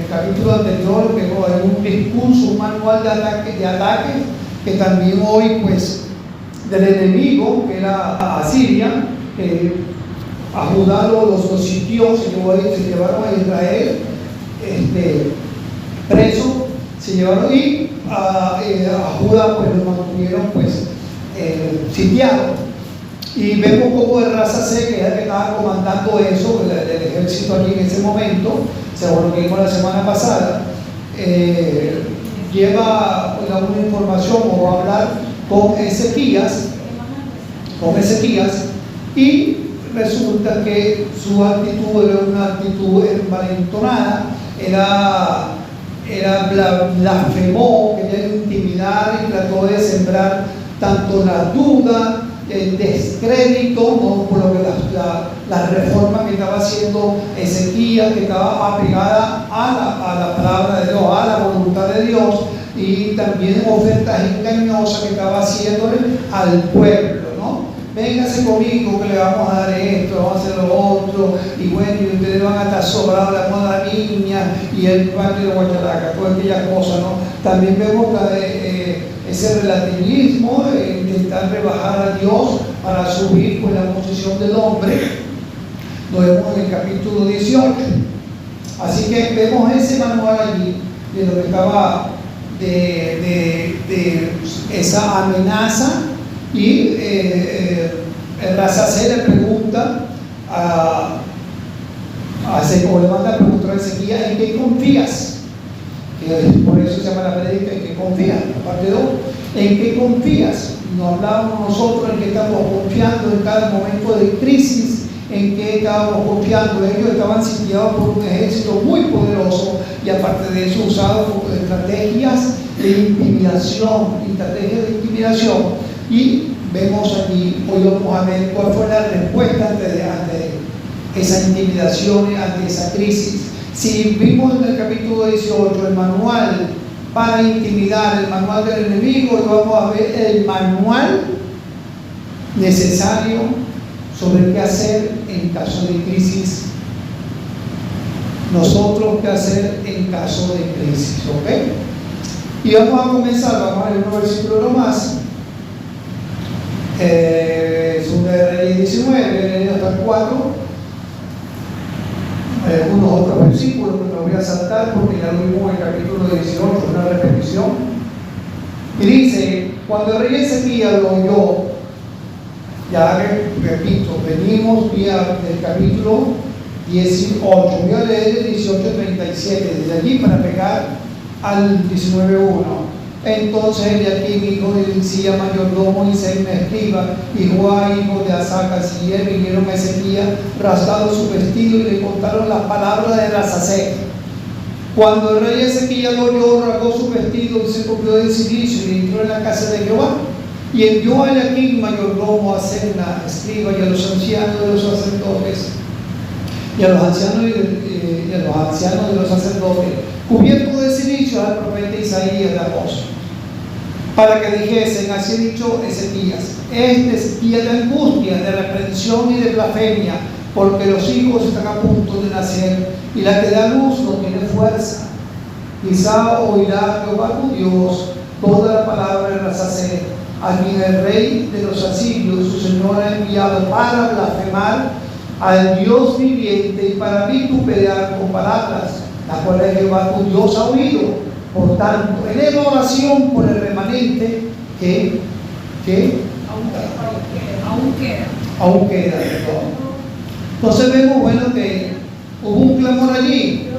capítulo anterior vemos un discurso, un manual de ataques que también hoy pues del enemigo que era Asiria, a Judá los sitió, se llevaron a Israel preso, se llevaron y a Judá pues lo mantuvieron pues sitiado. Y vemos como el Rasacé, que era el que estaba comandando eso, el ejército allí en ese momento, según lo que vimos la semana pasada, lleva una información o va a hablar con Ezequías, y resulta que su actitud era una actitud envalentonada, blasfemó, quería intimidar y trató de sembrar tanto la duda, el descrédito, ¿no? Por lo que la reforma que estaba haciendo Ezequías, que estaba apegada a la palabra de Dios, a la voluntad de Dios, y también ofertas engañosas que estaba haciéndole al pueblo, ¿no? Véngase conmigo que le vamos a dar esto, vamos a hacer lo otro, y bueno, y ustedes van a estar sobrados, le vamos a dar niña, y el padre de Guacharaca, todas aquellas cosas, ¿no? También vemos ese relativismo, intentar rebajar a Dios para subir por la posición del hombre. Lo vemos en el capítulo 18. Así que vemos ese manual allí de lo que estaba de esa amenaza, y el Rasacé le pregunta o le manda a preguntar a Ezequías: ¿en qué confías? Por eso se llama la prédica ¿en qué confías? La parte 2, ¿en qué confías? Nos hablábamos nosotros en que estamos confiando en cada momento de crisis, en que estábamos confiando. Ellos estaban sitiados por un ejército muy poderoso, y aparte de eso usados estrategias de intimidación, y vemos aquí, hoy vamos a ver cuál fue la respuesta ante esa intimidación, ante esa crisis. Si vimos en el capítulo 18 el manual para intimidar, el manual del enemigo, y vamos a ver el manual necesario sobre qué hacer en caso de crisis. Nosotros qué hacer en caso de crisis, ¿ok? Y vamos a comenzar, vamos a leer un versículo nomás. Segunda de Reyes 19, hasta el 4. Algunos otros versículos que me voy a saltar porque ya lo vimos en el capítulo 18, una repetición. Y dice: cuando el rey Ezequías lo oyó, ya repito, venimos del capítulo 18, voy a leer el 18:37, desde allí para pegar al 19:1. Entonces Eliaquim, hijo de Hilcía, mayordomo, y Semna, escriba, y Joá, hijo de Asaf, canciller, vinieron a Ezequías, rasgados su vestido, y le contaron las palabras de Rasacé. Cuando el rey Ezequías lo oyó, rasgó su vestido y se cubrió de cilicio, y entró en la casa de Jehová. Y envió a Eliaquim, mayordomo, a Semna, escriba, y a los ancianos de los sacerdotes, y a los ancianos de los sacerdotes, cubierto de cilicio, al profeta Isaías de Amós, para que dijesen: así ha dicho Ezequías, este es día de angustia, de reprensión y de blasfemia, porque los hijos están a punto de nacer, y la que da luz no tiene fuerza. Quizá oirá Jehová tu Dios toda la palabra de Rasacé, a quien el rey de los asirios, su señor, ha enviado para blasfemar al Dios viviente, y para vituperar con palabras, las cuales Jehová tu Dios ha oído. Por tanto, eleva oración por el remanente que aún queda. Entonces vemos, bueno, que hubo un clamor allí.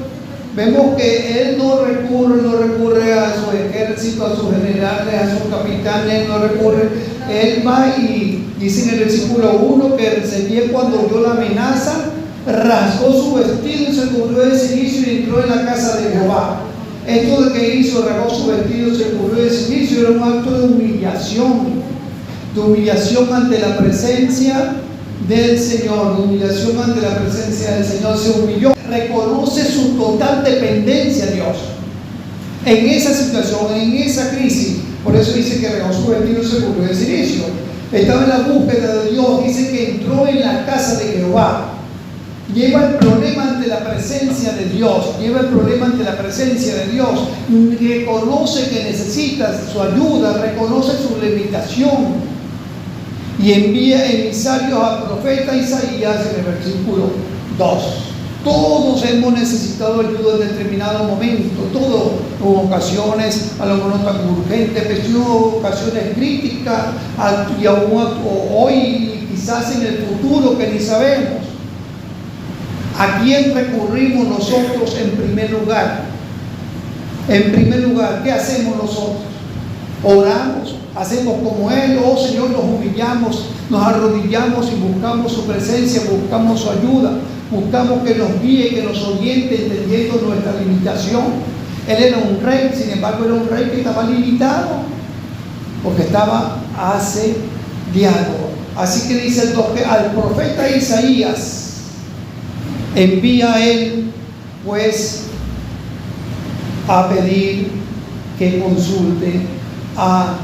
Vemos que él no recurre a su ejército, a sus generales, a sus capitanes, no recurre. Él va y dice en el versículo 1 que Ezequías, cuando oyó la amenaza, rasgó su vestido y se cubrió de cilicio y entró en la casa de Jehová. Esto de que hizo, rasgó su vestido y se cubrió de cilicio, era un acto de humillación ante la presencia del Señor, de humillación ante la presencia del Señor. Se humilló, reconoce su total dependencia a Dios en esa situación, en esa crisis. Por eso dice que rasgó su vestido y se cubrió de cilicio. Estaba en la búsqueda de Dios, dice que entró en la casa de Jehová. lleva el problema ante la presencia de Dios, reconoce que necesita su ayuda, reconoce su limitación y envía emisarios al profeta Isaías en el versículo 2. Todos hemos necesitado ayuda en determinado momento, todos, en ocasiones a lo mejor no tan urgentes, pero en ocasiones críticas, y aún hoy y quizás en el futuro que ni sabemos. ¿A quién recurrimos nosotros en primer lugar? En primer lugar, ¿qué hacemos nosotros? Oramos, hacemos como Él. Oh Señor, nos humillamos, nos arrodillamos y buscamos su presencia, buscamos su ayuda, buscamos que nos guíe, que nos oriente, entendiendo nuestra limitación. Él era un rey, sin embargo era un rey que estaba limitado, porque estaba asediado. Así que dice el 2, que al profeta Isaías envía a él, pues, a pedir que consulte a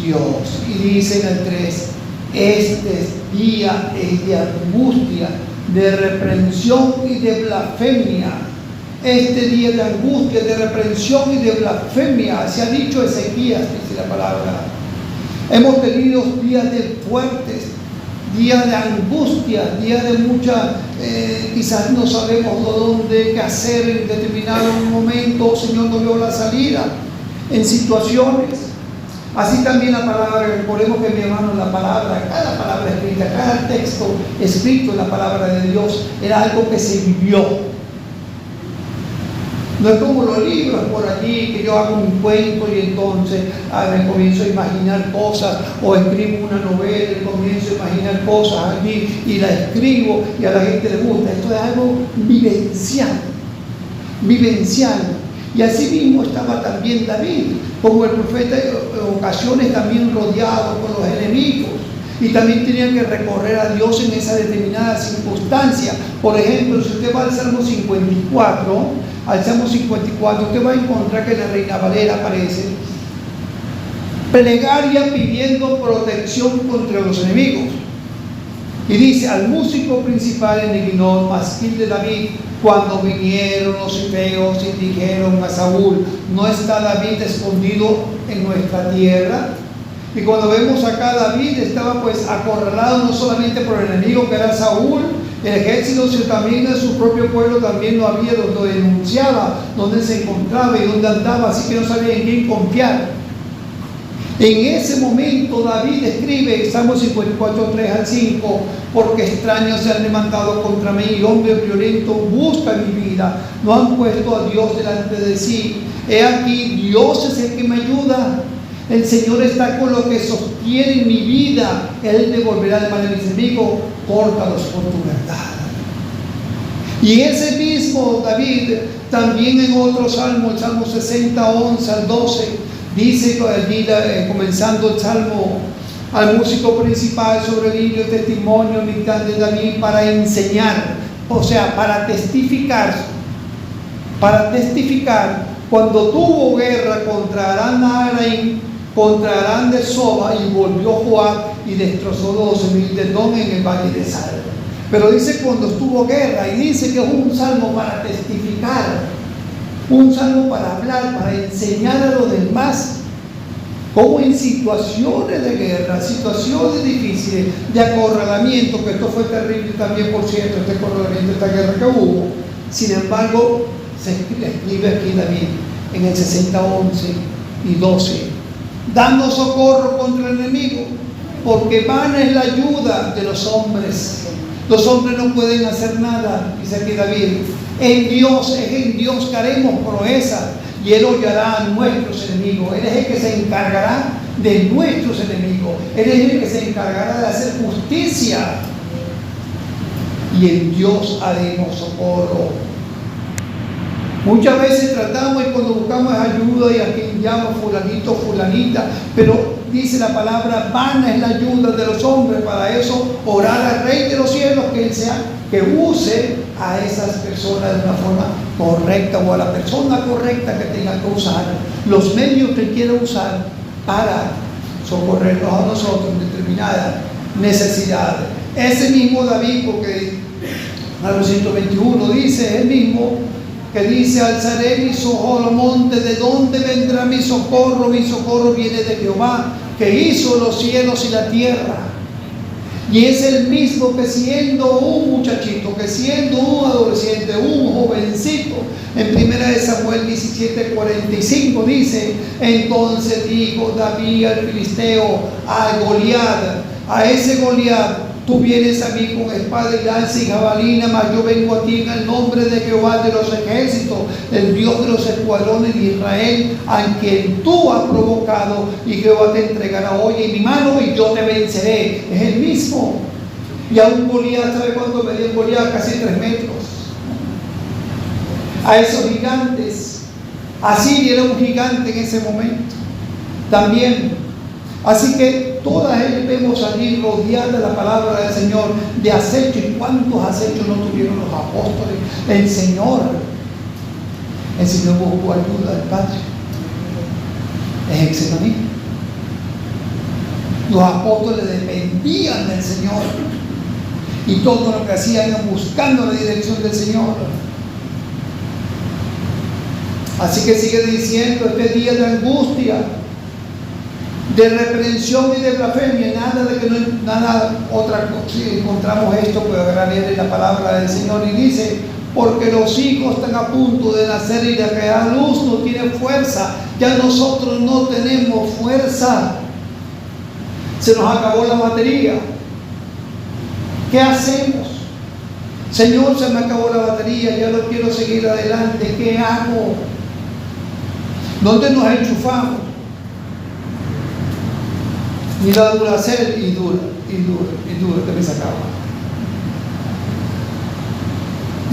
Dios. Y dice en el 3, este día es de angustia, de reprensión y de blasfemia. Este día de angustia, de reprensión y de blasfemia. Se ha dicho Ezequías, dice la palabra. Hemos tenido días de fuertes, días de angustia, días de mucha, quizás no sabemos dónde, qué hacer en determinado momento. Señor, no veo la salida en situaciones. Así también la palabra, recordemos que mi hermano, la palabra, cada palabra escrita, cada texto escrito en la palabra de Dios era algo que se vivió. No es como los libros por allí, que yo hago un cuento y entonces me comienzo a imaginar cosas, o escribo una novela y comienzo a imaginar cosas allí y la escribo y a la gente le gusta. Esto es algo vivencial. Y así mismo estaba también David, como el profeta, en ocasiones también rodeado por los enemigos. Y también tenía que recorrer a Dios en esa determinada circunstancia. Por ejemplo, si usted va al Salmo 54, usted va a encontrar que en la Reina Valera aparece plegaria pidiendo protección contra los enemigos. Y dice: al músico principal en Eguinón, masquil de David, cuando vinieron los feos y dijeron a Saúl: ¿no está David escondido en nuestra tierra? Y cuando vemos acá, David estaba pues acorralado no solamente por el enemigo que era Saúl, el ejército, sino también de su propio pueblo también lo había, donde denunciaba, donde se encontraba y donde andaba, así que no sabía en quién confiar. En ese momento David escribe, Salmo 54, 3 al 5, porque extraños se han levantado contra mí y hombres violentos buscan mi vida, no han puesto a Dios delante de sí. He aquí, Dios es el que me ayuda. El Señor está con lo que sostiene mi vida. Él devolverá el mal de mis enemigos, córtalos por tu verdad. Y ese mismo David, también en otro salmo, el Salmo 60, 11 al 12, dice, comenzando el salmo, al músico principal sobre el lirio testimonio militar de David, para enseñar, o sea, para testificar, cuando tuvo guerra contra Arán-Naharaim, contra Arán de Soba, y volvió Joab y destrozó 12,000 de Edom en el valle de Sal. Pero dice cuando estuvo guerra, y dice que es un salmo para testificar, un salmo para hablar, para enseñar a los demás cómo en situaciones de guerra, situaciones difíciles, de acorralamiento, que esto fue terrible también, por cierto, este acorralamiento, esta guerra que hubo. Sin embargo, se escribe aquí David en el 60, 11 y 12, dando socorro contra el enemigo, porque vana es la ayuda de los hombres. Los hombres no pueden hacer nada, dice aquí David. En Dios, es en Dios que haremos proezas, y Él hollará a nuestros enemigos. Él es el que se encargará de nuestros enemigos. Él es el que se encargará de hacer justicia, y en Dios haremos socorro. Muchas veces tratamos, y cuando buscamos ayuda, y a quien llama fulanito, fulanita, pero dice la palabra, vana es la ayuda de los hombres. Para eso, orar al Rey de los cielos, que use a esas personas de una forma correcta, o a la persona correcta que tenga que usar los medios que quiera usar para socorrernos a nosotros en determinadas necesidades. Ese mismo David, porque Salmo 121 dice el mismo, que dice: alzaré mis ojos al monte, ¿de dónde vendrá mi socorro? Mi socorro viene de Jehová, que hizo los cielos y la tierra. Y es el mismo que siendo un muchachito, que siendo un adolescente, un jovencito, en 1 Samuel 17:45 dice: entonces dijo David al filisteo, a Goliat, a ese Goliat: tú vienes a mí con espada y lanza y jabalina, mas yo vengo a ti en el nombre de Jehová de los ejércitos, el Dios de los escuadrones de Israel, a quien tú has provocado, y Jehová te entregará hoy en mi mano y yo te venceré. Es el mismo. Y a un Goliat, ¿sabe cuánto medía un Goliat? Casi 3 metros. A esos gigantes, Asiria era un gigante en ese momento también. Así que todas ellas vemos salir rodeadas de la palabra del Señor, de acecho. ¿Y cuántos acechos no tuvieron los apóstoles? El Señor buscó ayuda del Padre en Getsemaní. Los apóstoles dependían del Señor y todo lo que hacían era buscando la dirección del Señor. Así que sigue diciendo: este día de angustia, de reprensión y de blasfemia, nada otra cosa. Si encontramos esto, pues agradecer la palabra del Señor, y dice: porque los hijos están a punto de nacer y de que a luz no tienen fuerza. Ya nosotros no tenemos fuerza, se nos acabó la batería. ¿Qué hacemos? Señor, se me acabó la batería, ya no quiero seguir adelante, ¿qué hago? ¿Dónde nos enchufamos? Y la Duracell, y dura, que me sacaba.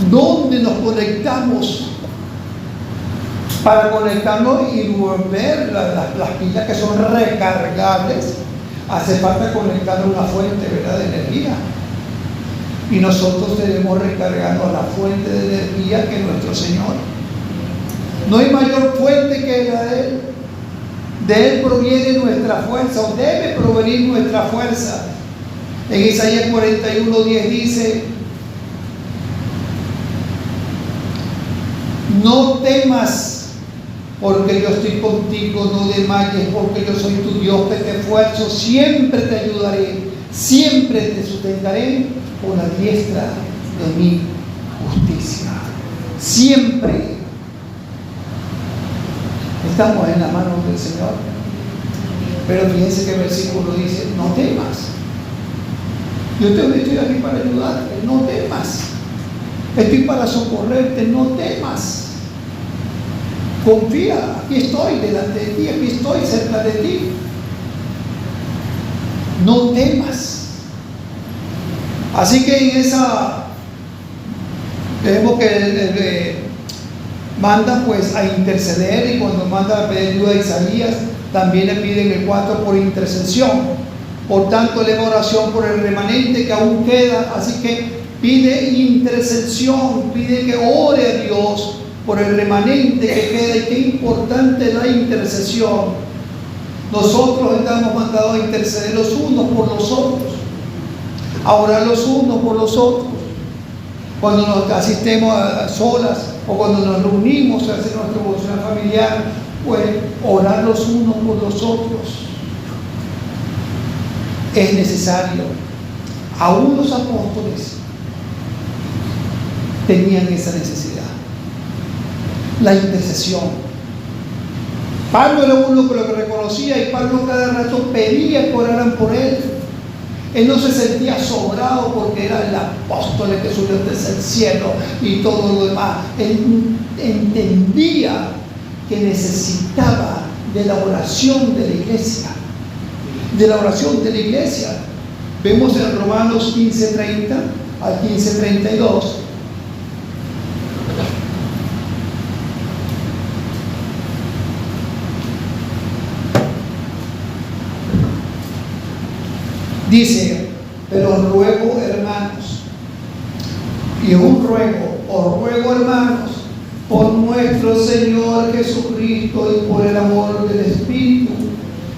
¿Dónde nos conectamos? Para conectarnos y volver las pilas que son recargables, hace falta conectar una fuente, ¿verdad?, de energía. Y nosotros debemos recargarnos la fuente de energía que es nuestro Señor. No hay mayor fuente que la de Él. De Él proviene nuestra fuerza, o debe provenir nuestra fuerza. En Isaías 41:10 dice: no temas, porque yo estoy contigo, no desmayes, porque yo soy tu Dios que te esfuerzo, siempre te ayudaré, siempre te sustentaré con la diestra de mi justicia. Siempre estamos en las manos del Señor. Pero fíjense que el versículo dice: no temas. Yo estoy aquí para ayudarte, no temas. Estoy para socorrerte, no temas. Confía, aquí estoy delante de ti, aquí estoy cerca de ti. No temas. Así que en esa, vemos que manda pues a interceder, y cuando manda a pedir ayuda a Isaías, también le piden el 4 por intercesión. Por tanto, eleva oración por el remanente que aún queda. Así que pide intercesión, pide que ore a Dios por el remanente que queda. Y qué importante es la intercesión. Nosotros estamos mandados a interceder los unos por los otros, a orar los unos por los otros. Cuando nos asistemos a solas, o cuando nos reunimos a hacer nuestra devoción familiar, pues orar los unos por los otros es necesario. Aún los apóstoles tenían esa necesidad, la intercesión. Pablo era uno que lo reconocía, y Pablo cada rato pedía que oraran por él. Él no se sentía sobrado porque era el apóstol que subió desde el cielo y todo lo demás. Él entendía que necesitaba de la oración de la iglesia. De la oración de la iglesia. Vemos en Romanos 15:30 al 15:32. Dice: pero os ruego, hermanos, y os ruego, hermanos, por nuestro Señor Jesucristo y por el amor del Espíritu,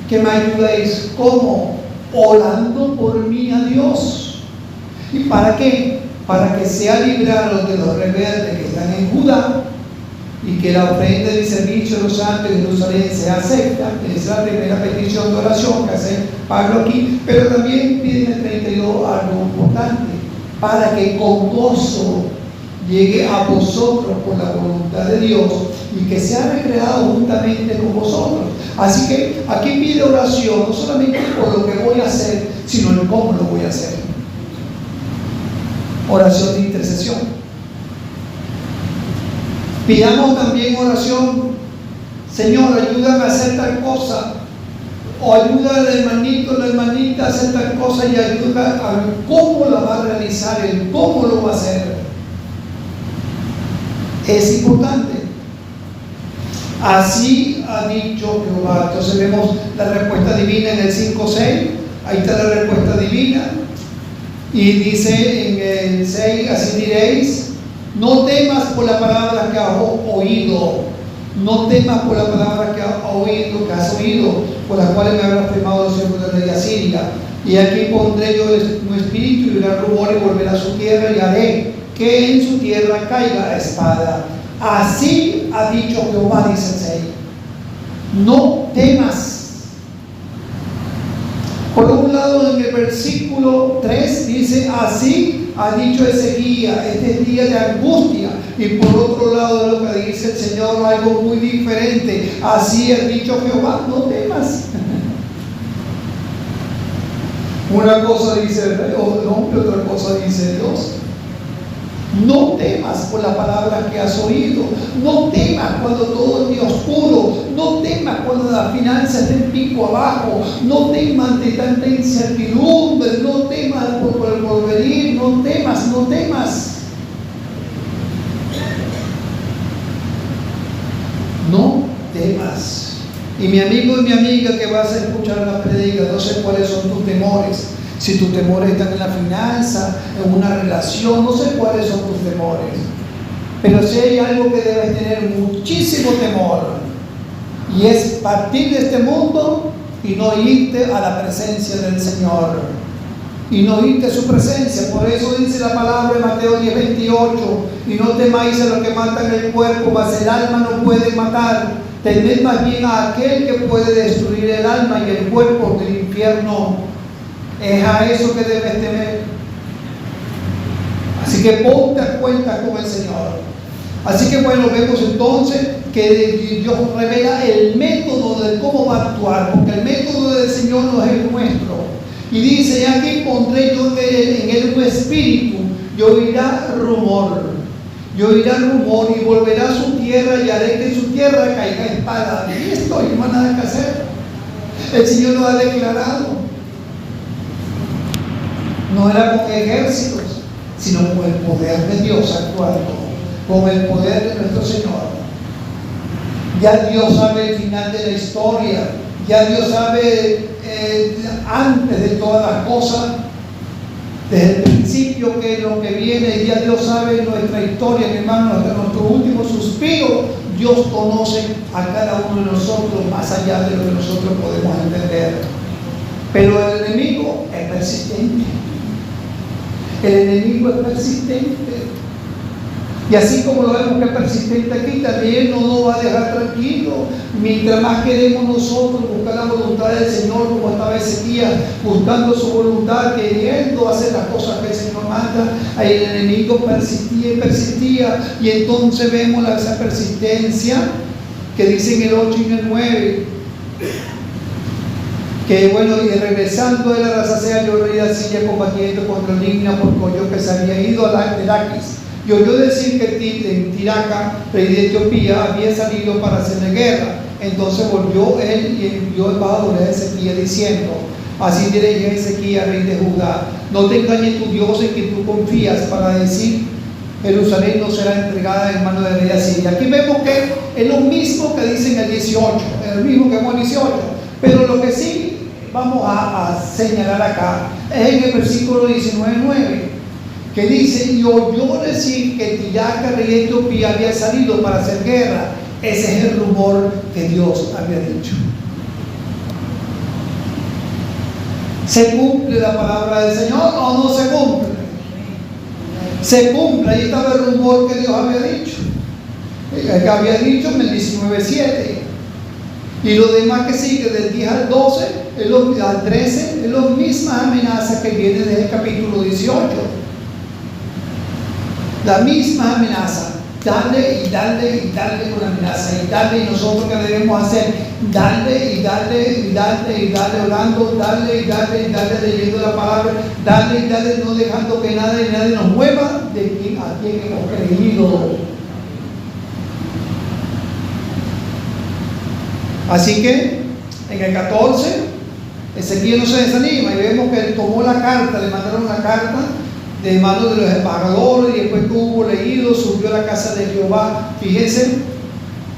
que me ayudéis. ¿Cómo? Orando por mí a Dios. ¿Y para qué? para que sea librado de los rebeldes que están en Judá, y que la ofrenda de servicio de los santos de Jerusalén sea acepta. Es la primera petición de oración que hace Pablo aquí, pero también pide en el 32 algo importante: para que con gozo llegue a vosotros por la voluntad de Dios y que sea recreado juntamente con vosotros. Así que aquí pide oración, no solamente por lo que voy a hacer, sino en cómo lo voy a hacer. Oración de intercesión. Pidamos también oración: Señor, ayúdame a hacer tal cosa, o ayuda al hermanito, la hermanita a hacer tal cosa, y ayuda a cómo la va a realizar, el cómo lo va a hacer. Es importante. Así ha dicho Jehová. Entonces vemos la respuesta divina en el 5:6. Ahí está la respuesta divina. Y dice en el 6: así diréis: no temas por la palabra que has oído. No temas por la palabra que has oído, por las cuales me habrán firmado los siervos del rey de Asiria. Y aquí pondré yo un espíritu, y verá rumor, y volverá a su tierra, y haré que en su tierra caiga la espada. Así ha dicho Jehová, dice el 6. No temas. Por un lado, en el versículo 3 dice: así ha dicho Ezequías, este es día de angustia. Y por otro lado, lo que dice el Señor, algo muy diferente: así ha dicho Jehová, no temas. Una cosa dice el hombre, otra cosa dice Dios. No temas por la palabra que has oído. No temas cuando todo es oscuro. No temas cuando las finanzas estén pico abajo. No temas ante tanta incertidumbre. No temas por el porvenir. No temas, no temas. No temas. Y mi amigo y mi amiga que vas a escuchar la predica, no sé cuáles son tus temores. Si tus temores están en la finanza, en una relación, no sé cuáles son tus temores. Pero si hay algo que debes tener muchísimo temor, y es partir de este mundo y no irte a la presencia del Señor. Y no irte a su presencia. Por eso dice la palabra en Mateo 10:28: y no temáis a los que matan el cuerpo, mas el alma no puede matar. Temed más bien a aquel que puede destruir el alma y el cuerpo del infierno. Es a eso que debes temer. Así que ponte a cuenta con el Señor. Así que bueno, vemos entonces que Dios revela el método de cómo va a actuar, porque el método del Señor no es el nuestro. Y dice: aquí pondré yo en él un espíritu, y oirá rumor. Y oirá rumor, y volverá a su tierra, y haré que en su tierra caiga espada. Y esto no hay nada que hacer. El Señor lo ha declarado. No era con ejércitos, sino con el poder de Dios actuando, con el poder de nuestro Señor. Ya Dios sabe el final de la historia. Ya Dios sabe antes de todas las cosas, desde el principio, que es lo que viene. Ya Dios sabe nuestra historia, mi hermano, hasta nuestro último suspiro. Dios conoce a cada uno de nosotros más allá de lo que nosotros podemos entender. Pero el enemigo es persistente. El enemigo es persistente. Y así como lo vemos que es persistente aquí, también no nos va a dejar tranquilos. Mientras más queremos nosotros buscar la voluntad del Señor, como estaba Ezequías, buscando su voluntad, queriendo hacer las cosas que el Señor manda, ahí el enemigo persistía y persistía. Y entonces vemos esa persistencia que dice en el 8 y en el 9. Que bueno, y regresando de la Rasasea, yo veía a Siria combatiendo contra Libna, porque oyó que se había ido a Laquis. Y oyó decir que Tiraca, rey de Etiopía, había salido para hacerle guerra. Entonces volvió él y envió embajadores a Ezequías diciendo: así diréis a Ezequías, rey de Judá: no te engañe tu Dios en que tú confías, para decir: Jerusalén no será entregada en manos del rey de Asiria. Aquí vemos que es lo mismo que dice en el 18, es lo mismo que vemos en el 18. Pero lo que sí vamos a señalar acá es en el versículo 19:9, que dice: y oyó decir que Tiraca, rey de Etiopía, había salido para hacer guerra. Ese es el rumor que Dios había dicho. ¿Se cumple la palabra del Señor o no se cumple? se cumpla. Ahí estaba el rumor que Dios había dicho. Que había dicho en el 19:7. Y lo demás que sigue del 10 al 12, al 13, es las mismas amenazas que vienen desde el capítulo 18. La misma amenaza. Darle y darle y darle con la amenaza. Y darle, y nosotros que debemos hacer, darle y darle y darle y darle orando, darle y darle y darle leyendo la palabra, darle y darle no dejando que nada y nadie nos mueva de a quien hemos creído. Así que en el 14, Ezequiel no se desanima y vemos que él tomó la carta, le mandaron una carta de manos de los embajadores y después que hubo leído, subió a la casa de Jehová. Fíjense,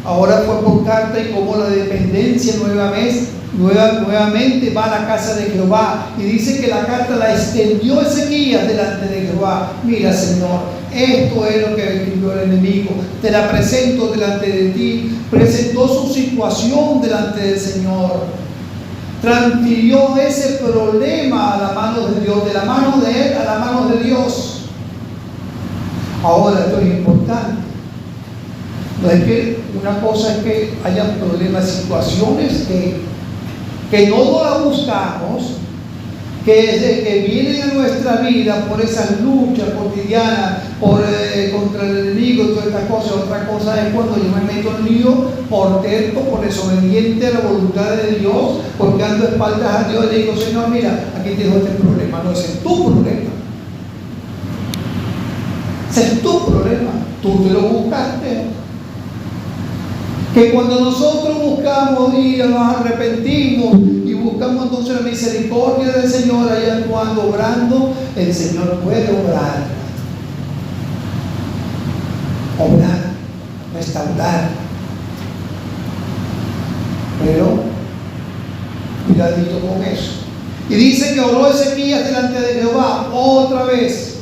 ahora fue por carta y como la dependencia nuevamente va a la casa de Jehová. Y dice que la carta la extendió Ezequías delante de Jehová. Mira, Señor, esto es lo que escribió el enemigo. Te la presento delante de ti. Presentó su situación delante del Señor. Transfirió ese problema a la mano de Dios, de la mano de él a la mano de Dios. Ahora esto es importante. No es que una cosa es que hayan problemas, situaciones que no las buscamos, que vienen a nuestra vida por esas luchas cotidianas, contra el enemigo y todas estas cosas. Otra cosa es cuando yo me meto en lío por terco, por desobediente a la voluntad de Dios, porque ando de espaldas a Dios y le digo, Señor, mira, aquí te dejo este problema. No, ese es tu problema. Ese es tu problema. Tú te lo buscaste. Que cuando nosotros buscamos y nos arrepentimos y buscamos entonces la misericordia del Señor ahí actuando, obrando, el Señor puede obrar, restaurar. Pero cuidadito con eso. Y dice que oró Ezequías delante de Jehová otra vez,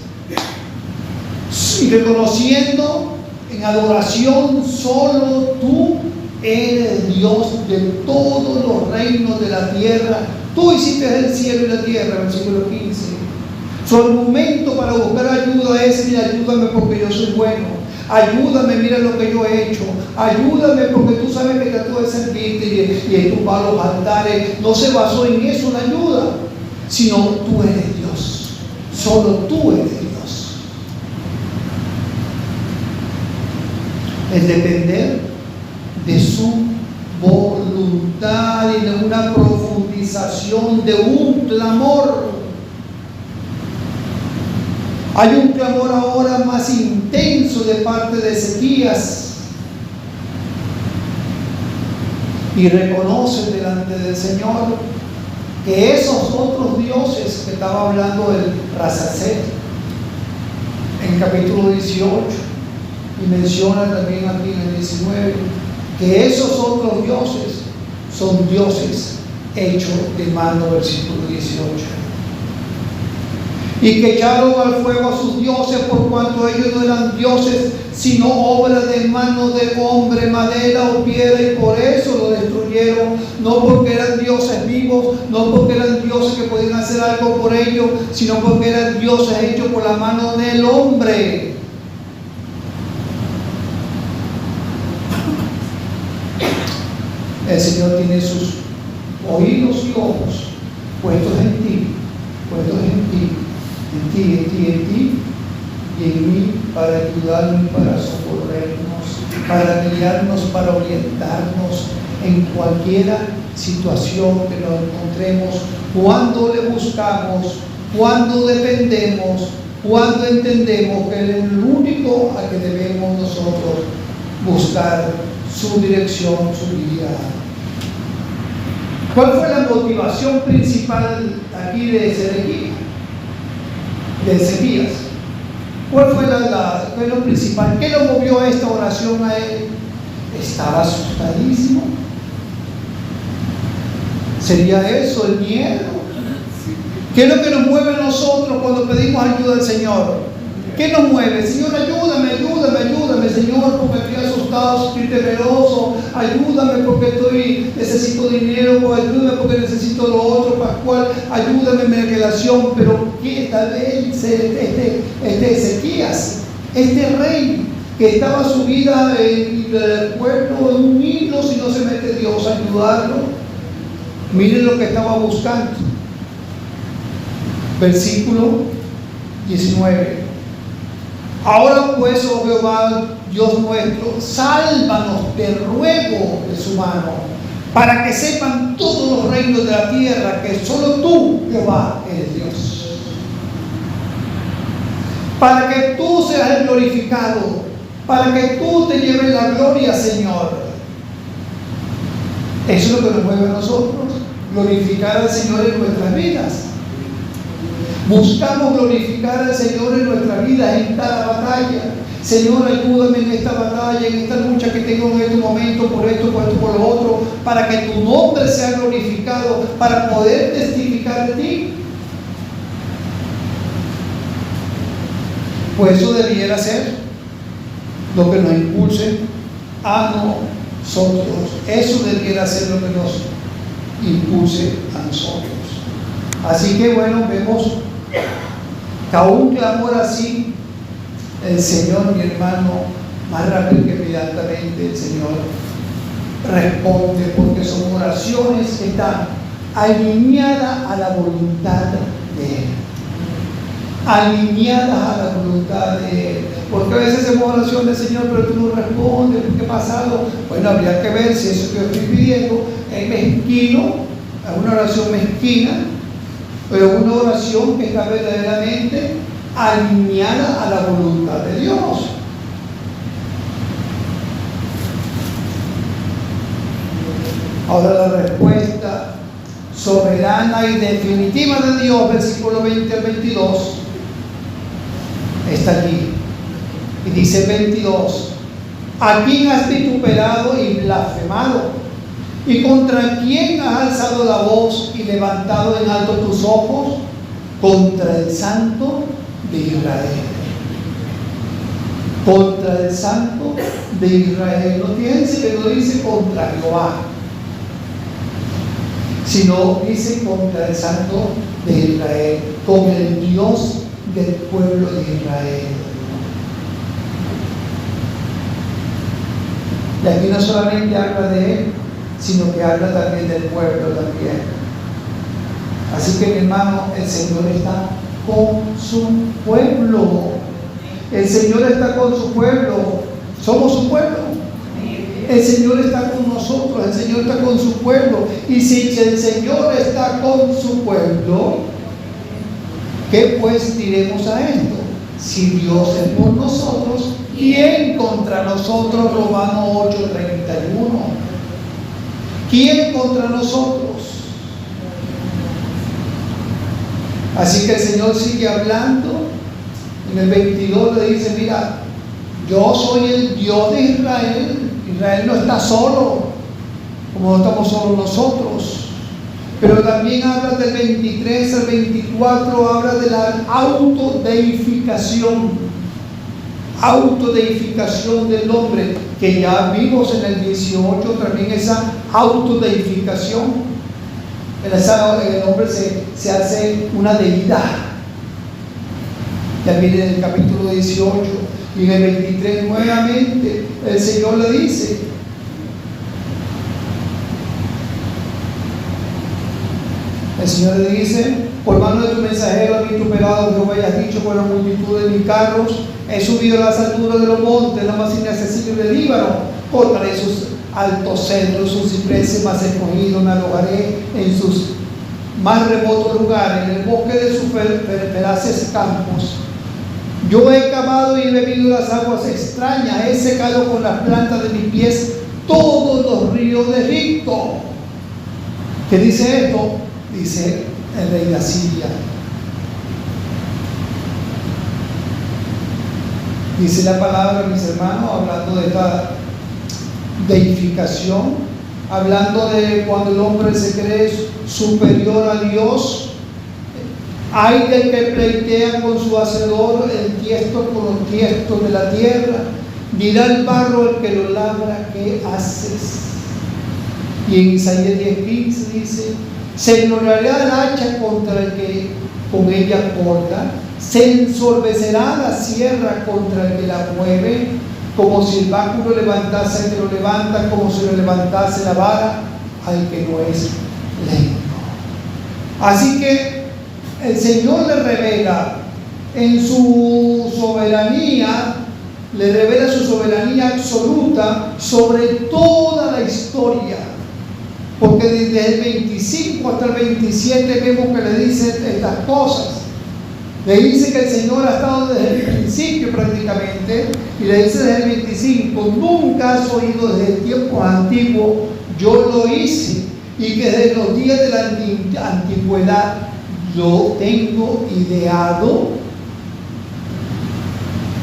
y reconociendo en adoración, solo tú eres Dios de todos los reinos de la tierra. Tú hiciste el cielo y la tierra, versículo 15. Su argumento para buscar ayuda es: mira, ayúdame porque yo soy bueno. Ayúdame, mira lo que yo he hecho. Ayúdame porque tú sabes que trato de servirte y en tus palos altares. No se basó en eso la ayuda, sino tú eres Dios. Solo tú eres Dios. Es depender de su voluntad y de una profundización, de un clamor. Hay un clamor ahora más intenso de parte de Ezequías, y reconoce delante del Señor que esos otros dioses que estaba hablando el Rasacet en capítulo 18, y menciona también aquí en el 19, que esos otros dioses son dioses hechos de mano, versículo 18. Y que echaron al fuego a sus dioses, por cuanto ellos no eran dioses, sino obra de mano de hombre, madera o piedra, y por eso lo destruyeron, no porque eran dioses vivos, no porque eran dioses que podían hacer algo por ellos, sino porque eran dioses hechos por la mano del hombre. El Señor tiene sus oídos y ojos puestos en ti, y en mí, para ayudarnos, para socorrernos, para guiarnos, para orientarnos en cualquier situación que nos encontremos, cuando le buscamos, cuando dependemos, cuando entendemos que Él es el único a que debemos nosotros buscar su dirección, su guía. ¿Cuál fue la motivación principal aquí de Ezequías? ¿Cuál fue lo principal? ¿Qué lo movió a esta oración a él? Estaba asustadísimo. ¿Sería eso el miedo? ¿Qué es lo que nos mueve a nosotros cuando pedimos ayuda al Señor? ¿Qué nos mueve? Señor, ayúdame, Señor, porque estoy asustado. asustado, estoy temeroso, ayúdame porque necesito dinero, o ayúdame porque necesito lo otro, Pascual, ayúdame en mi relación. Pero ¿qué tal vez este Ezequías, este rey que estaba su vida en el pueblo en un hilo, si no se mete Dios a ayudarlo? Miren lo que estaba buscando. Versículo 19. Ahora pues, oh Jehová, Dios nuestro, sálvanos, te ruego, de su mano, para que sepan todos los reinos de la tierra que solo tú, Jehová, eres Dios. Para que tú seas el glorificado, para que tú te lleves la gloria, Señor. Eso es lo que nos mueve a nosotros, glorificar al Señor en nuestras vidas. Buscamos glorificar al Señor en nuestra vida, en cada batalla. Señor, ayúdame en esta batalla, en esta lucha que tengo en este momento, por esto, por lo otro, para que tu nombre sea glorificado, para poder testificar de ti. Pues eso debiera ser lo que nos impulse a nosotros. Eso debiera ser lo que nos impulse a nosotros. Así que bueno, vemos que a un clamor así, el Señor, mi hermano, más rápido que inmediatamente el Señor responde, porque son oraciones que están alineadas a la voluntad de Él. Alineadas a la voluntad de Él. Porque a veces hacemos oraciones, Señor, pero tú no respondes, ¿qué ha pasado? Bueno, habría que ver si eso que yo estoy pidiendo es mezquino, es una oración mezquina, pero una oración que está verdaderamente alineada a la voluntad de Dios. Ahora la respuesta soberana y definitiva de Dios, versículo 20 al 22, está allí. Y dice 22: ¿a quién has vituperado y blasfemado? ¿Y contra quién has alzado la voz y levantado en alto tus ojos? Contra el Santo de Israel. Contra el Santo de Israel. No fíjense que no dice contra Jehová, sino dice contra el Santo de Israel, con el Dios del pueblo de Israel. Y aquí no solamente habla de él, sino que habla también del pueblo también. Así que, mi hermano, el Señor está con su pueblo. El Señor está con su pueblo. Somos su pueblo. El Señor está con nosotros, el Señor está con su pueblo. Y si el Señor está con su pueblo, ¿qué pues diremos a esto? Si Dios es por nosotros, ¿quién contra nosotros? Romanos 8:31. ¿Quién contra nosotros? Así que el Señor sigue hablando. En el 22 le dice: mira, yo soy el Dios de Israel. Israel no está solo, como no estamos solos nosotros. Pero también habla del 23 al 24, habla de la autodeificación del hombre, que ya vimos en el 18 también esa autodeificación. El hombre se hace una deidad. Ya viene en el capítulo 18. Y en el 23 nuevamente el Señor le dice: el Señor le dice: por mano de tu mensajero has vituperado, Jehová, y has dicho: por la multitud de mis carros he subido a las alturas de los montes, la más inaccesible del Líbano, cortaré sus altos cedros, sus cipreses más escogidos, me alojaré en sus más remotos lugares, en el bosque de sus feraces campos. Yo he cavado y he bebido las aguas extrañas, he secado con las plantas de mis pies todos los ríos de Egipto. ¿Qué dice esto? Dice el rey de Asiria. Dice la palabra, mis hermanos, hablando de esta deificación, hablando de cuando el hombre se cree superior a Dios. Hay del que pleitea con su hacedor, el tiesto con los tiestos de la tierra. dirá el barro al que lo labra, ¿qué haces? Y en Isaías 10:15 dice, se enrollará el hacha contra el que con ella corta, se ensorbecerá la sierra contra el que la mueve, como si el báculo levantase al que lo levanta, como si lo levantase la vara al que no es lento. Así que el Señor le revela en su soberanía, le revela su soberanía absoluta sobre toda la historia. Porque desde el 25 hasta el 27 vemos que le dice estas cosas. Le dice que el Señor ha estado desde el principio prácticamente, y le dice desde el 25, nunca has oído desde el tiempo antiguo, yo lo hice, y que desde los días de la antigüedad lo tengo ideado.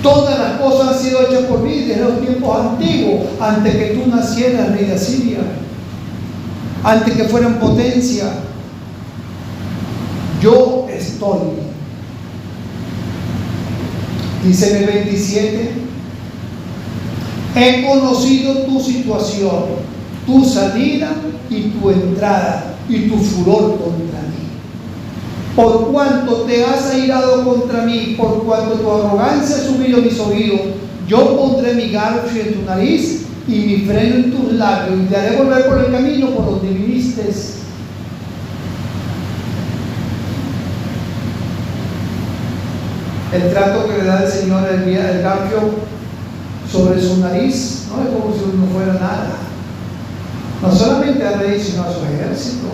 Todas las cosas han sido hechas por mí desde los tiempos antiguos, antes que tú nacieras, rey de Asiria, antes que fueran potencia. Yo estoy. Dice en el 27, he conocido tu situación, tu salida y tu entrada y tu furor contra mí. Por cuanto te has airado contra mí, por cuanto tu arrogancia ha subido mis oídos, yo pondré mi garfio en tu nariz y mi freno en tus labios, y te haré volver por el camino por donde viniste. El trato que le da el Señor el garfio sobre su nariz no es como si no fuera nada. No solamente al rey, sino a su ejército,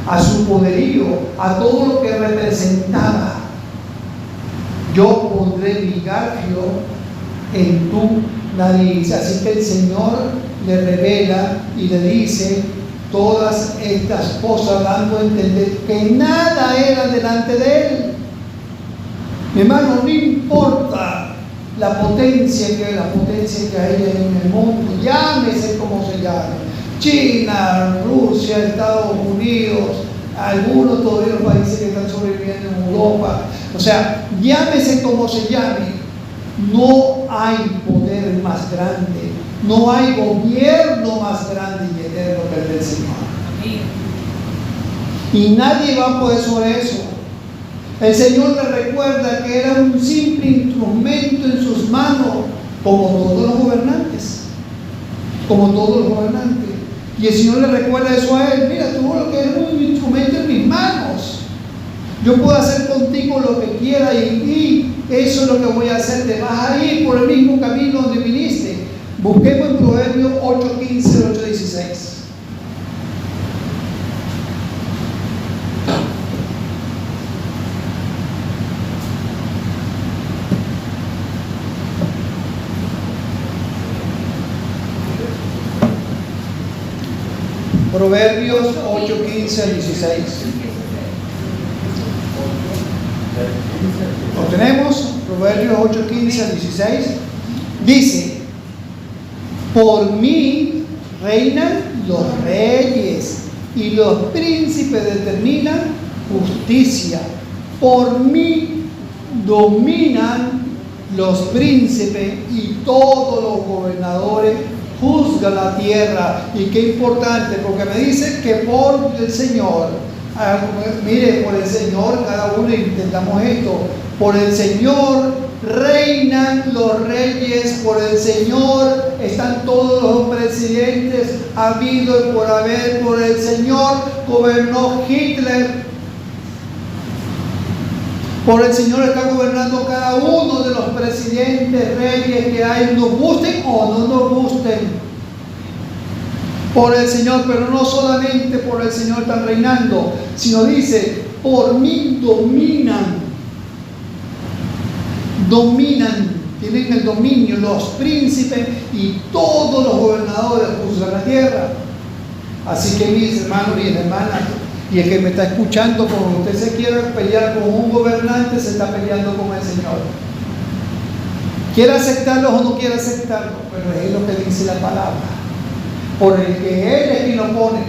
a su poderío, a todo lo que representaba. Yo pondré mi garfio en tu nariz. Así que el Señor le revela y le dice todas estas cosas, dando a entender que nada era delante de él. Mi hermano, no importa la potencia que hay en el mundo, llámese como se llame, China, Rusia, Estados Unidos, algunos todavía los países que están sobreviviendo en Europa, o sea, llámese como se llame, no hay poder más grande, no hay gobierno más grande y eterno que el del Señor. Y nadie va a poder sobre eso. El Señor le recuerda que era un simple instrumento en sus manos, como todos los gobernantes. Como todos los gobernantes. Y el Señor le recuerda eso a él. Mira, tú lo que eres un instrumento en mis manos. Yo puedo hacer contigo lo que quiera y eso es lo que voy a hacer. Te vas a ir por el mismo camino donde viniste. Busquemos en Proverbios 8:15 al 8:16. Proverbios 8:15 al 16. ¿Lo tenemos? Proverbios 8:15 al 16. Dice, por mí reinan los reyes y los príncipes determinan justicia. Por mí dominan los príncipes y todos los gobernadores juzga la tierra. Y qué importante, porque me dice que por el Señor, mire, por el Señor, cada uno intentamos esto, por el Señor reinan los reyes, por el Señor están todos los presidentes habido y por haber, por el Señor gobernó Hitler. Por el Señor está gobernando cada uno de los presidentes, reyes que hay, nos gusten o no nos gusten. Por el Señor, pero no solamente por el Señor están reinando, sino dice, por mí dominan, tienen el dominio, los príncipes y todos los gobernadores juzgan la tierra. Así que mis hermanos y hermanas, y el que me está escuchando, como usted se quiere pelear con un gobernante, se está peleando con el Señor. Quiere aceptarlo o no quiere aceptarlo, pero es lo que dice la palabra. Por el que Él es quien lo pone.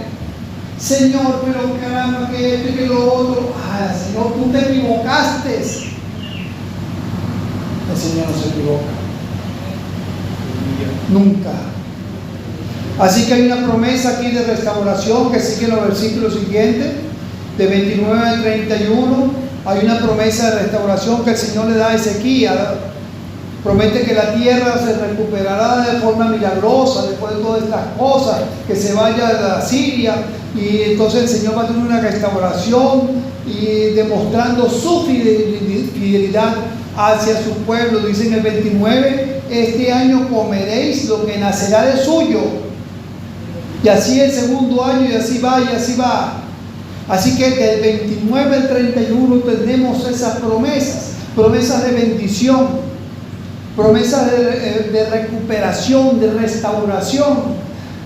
Señor, pero caramba, que esto y que lo otro. Ah, Señor, tú te equivocaste. El Señor no se equivoca. Nunca. Así que hay una promesa aquí de restauración que sigue en los versículos siguientes, de 29 al 31. Hay una promesa de restauración que el Señor le da a Ezequías. Promete que la tierra se recuperará de forma milagrosa después de todas estas cosas, que se vaya de la Siria, y entonces el Señor va a tener una restauración y demostrando su fidelidad hacia su pueblo. Dice en el 29: este año comeréis lo que nacerá de suyo, y así el segundo año, y así va, y así va. Así que del 29 al 31 tenemos esas promesas de bendición, promesas de recuperación, de restauración.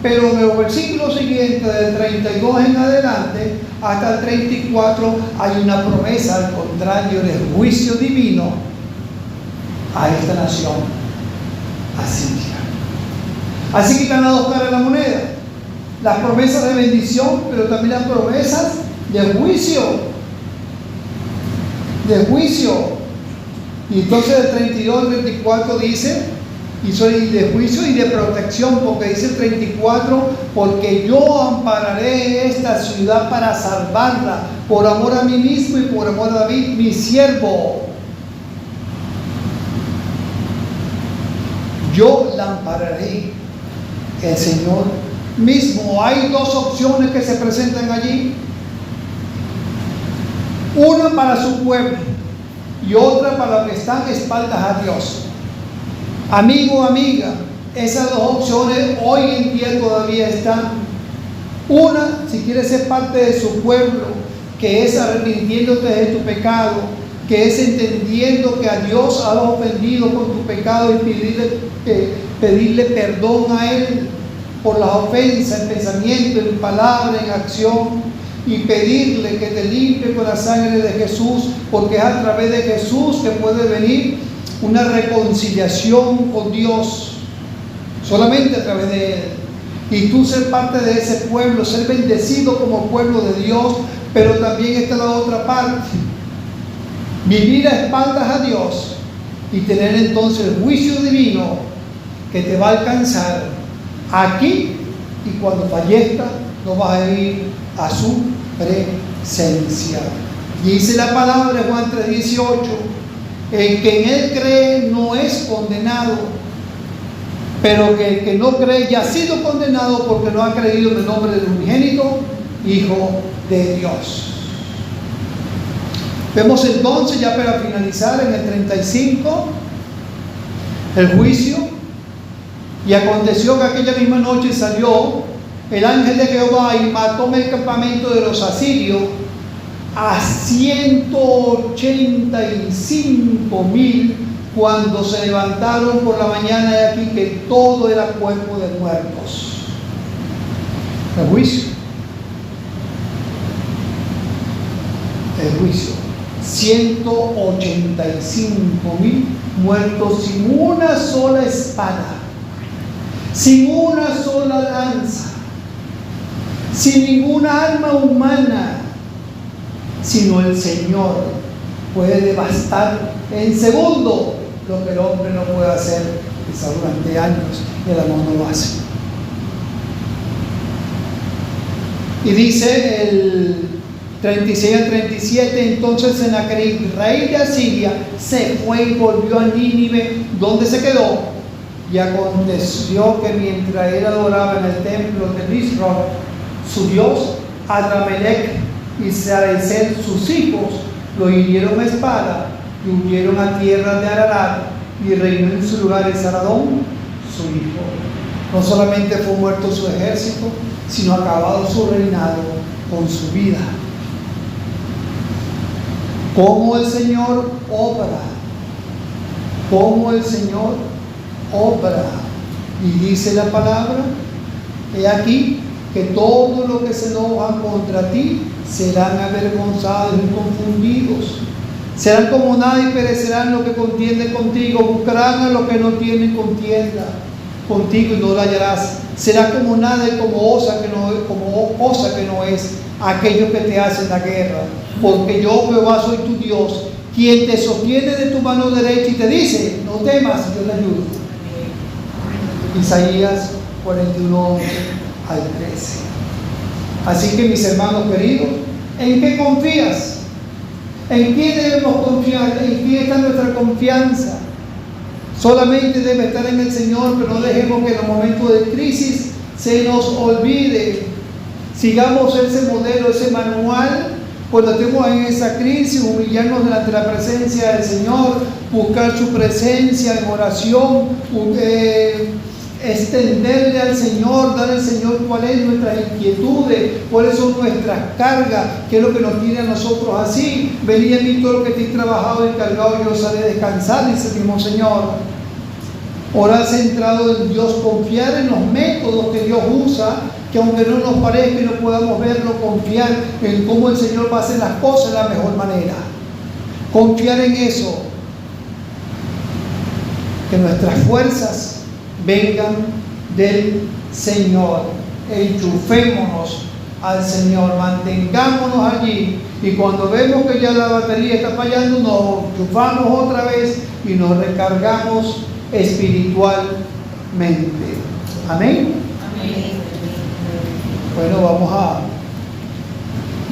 Pero en los versículos siguientes, del 32 en adelante hasta el 34, hay una promesa, al contrario, de juicio divino a esta nación, a Siria. Así que están las dos caras de la moneda: las promesas de bendición, pero también las promesas de juicio. De juicio. Y entonces el 32 al 34 dice, y soy de juicio y de protección, porque dice el 34: porque yo ampararé esta ciudad para salvarla, por amor a mí mismo y por amor a David, mi siervo. Yo la ampararé. El Señor mismo. Hay dos opciones que se presentan allí: una para su pueblo y otra para los que están espaldas a Dios. Amigo, amiga, esas dos opciones hoy en día todavía están. Una, si quieres ser parte de su pueblo, que es arrepintiéndote de tu pecado, que es entendiendo que a Dios has ofendido por tu pecado y pedirle perdón a Él por las ofensas en pensamiento, en palabra, en acción, y pedirle que te limpie con la sangre de Jesús, porque es a través de Jesús que puede venir una reconciliación con Dios, solamente a través de Él. Y tú ser parte de ese pueblo, ser bendecido como pueblo de Dios. Pero también está la otra parte: vivir a espaldas a Dios y tener entonces el juicio divino que te va a alcanzar aquí, y cuando fallezca no vas a ir a su presencia. Y dice la palabra de Juan 3:18: el que en Él cree no es condenado, pero que el que no cree ya ha sido condenado, porque no ha creído en el nombre del unigénito Hijo de Dios. Vemos entonces, ya para finalizar, en el 35, el juicio. Y aconteció que aquella misma noche salió el ángel de Jehová y mató en el campamento de los asirios a 185,000, cuando se levantaron por la mañana, de aquí que todo era cuerpo de muertos. El juicio. El juicio. 185,000 muertos sin una sola espada, sin una sola lanza, sin ninguna arma humana, sino el Señor puede devastar en segundo lo que el hombre no puede hacer, quizá durante años el amor no lo hace. Y dice el 36 al 37: entonces Sennacherib, rey de Asiria, se fue y volvió a Nínive, donde se quedó. Y aconteció que mientras él adoraba en el templo de Nisroch, su dios, Adramelech y Sarecer, sus hijos, lo hirieron a espada y huyeron a tierra de Ararat, y reinó en su lugar el Saradón, su hijo. No solamente fue muerto su ejército, sino acabado su reinado con su vida. Como el Señor obra, como el Señor obra. Y dice la palabra: he aquí que todos los que se enojan contra ti serán avergonzados y confundidos. Serán como nada y perecerán los que contienden contigo. Buscarán a los que no tienen contienda contigo y no la hallarás. Será como nada y como cosa que no es aquellos que te hacen la guerra. Porque yo, Jehová, soy tu Dios, quien te sostiene de tu mano derecha y te dice: no temas, yo te ayudo. Isaías 41, 11 al 13. Así que, mis hermanos queridos, ¿en qué confías? ¿En quién debemos confiar? ¿En quién está nuestra confianza? Solamente debe estar en el Señor, pero no dejemos que en los momentos de crisis se nos olvide. Sigamos ese modelo, ese manual, cuando estemos en esa crisis, humillarnos delante de la presencia del Señor, buscar su presencia en oración, extenderle al Señor, darle al Señor cuáles son nuestras inquietudes, cuáles son nuestras cargas, qué es lo que nos tiene a nosotros así. Venid a mí todo lo que estéis trabajado y cargado, y yo os haré descansar, dice el mismo Señor. Orar centrado en Dios, confiar en los métodos que Dios usa, que aunque no nos parezca y no podamos verlo, confiar en cómo el Señor va a hacer las cosas de la mejor manera. Confiar en eso. Que nuestras fuerzas vengan del Señor. Enchufémonos al Señor, mantengámonos allí, y cuando vemos que ya la batería está fallando, nos enchufamos otra vez y nos recargamos espiritualmente. Amén. Amén. Bueno, vamos a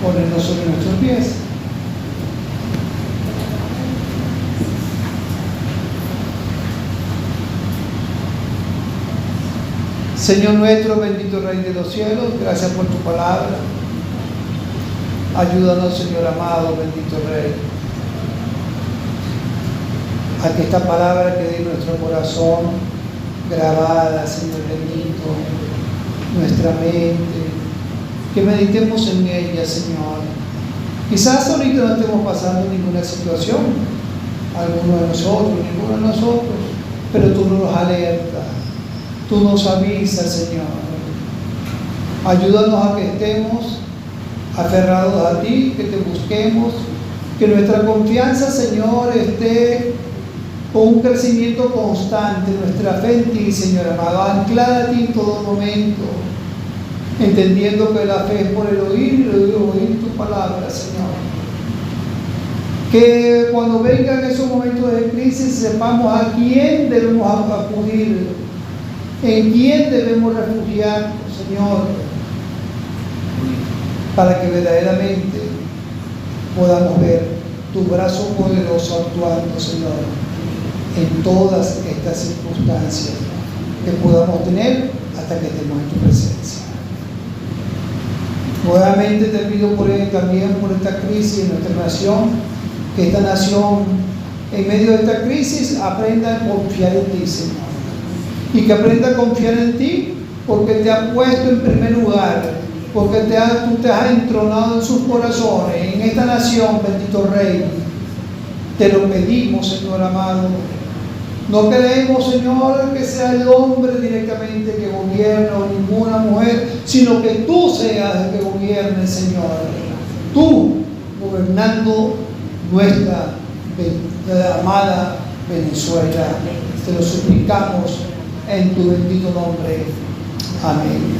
ponernos sobre nuestros pies. Señor nuestro, bendito Rey de los cielos, gracias por tu palabra. Ayúdanos, Señor amado, bendito Rey, a que esta palabra quede en nuestro corazón grabada, Señor bendito, nuestra mente, que meditemos en ella, Señor. Quizás ahorita no estemos pasando ninguna situación, alguno de nosotros, ninguno de nosotros, pero tú nos alertas, tú nos avisas, Señor. Ayúdanos a que estemos aferrados a ti, que te busquemos, que nuestra confianza, Señor, esté con un crecimiento constante, nuestra fe en ti, Señor amado, anclada a ti en todo momento, entendiendo que la fe es por el oír y el oír tu palabra, Señor. Que cuando vengan esos momentos de crisis sepamos a quién debemos acudir, en quién debemos refugiarnos, Señor, para que verdaderamente podamos ver tu brazo poderoso actuando, Señor, en todas estas circunstancias que podamos tener hasta que estemos en tu presencia. Nuevamente te pido también por esta crisis en nuestra nación, que esta nación en medio de esta crisis aprenda a confiar en ti, Señor, y que aprenda a confiar en ti porque te ha puesto en primer lugar, porque tú te has entronado en sus corazones, en esta nación, bendito Rey. Te lo pedimos, Señor amado. No queremos, Señor, que sea el hombre directamente que gobierne o ninguna mujer, sino que tú seas el que gobierne, Señor. Tú gobernando nuestra amada Venezuela. Te lo suplicamos en tu bendito nombre. Amén.